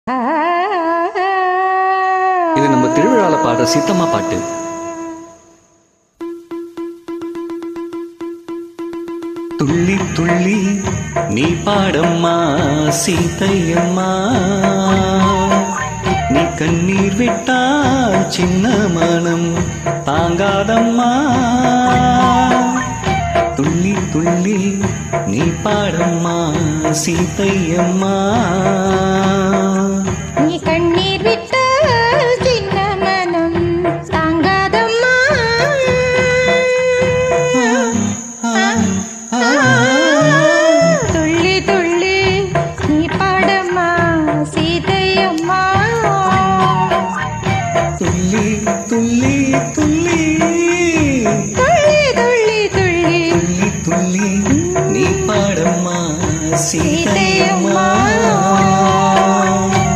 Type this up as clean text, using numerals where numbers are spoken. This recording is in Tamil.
இது நம்ம திருவிழால பாடுற சீத்தம்மா பாட்டு. துள்ளி துள்ளி நீ பாடம்மா சீதையம்மா, நீ கண்ணீர் விட்டால் சின்ன மனம் தாங்காதம்மா. துள்ளி துள்ளி நீ பாடம்மா சீதையம்மா.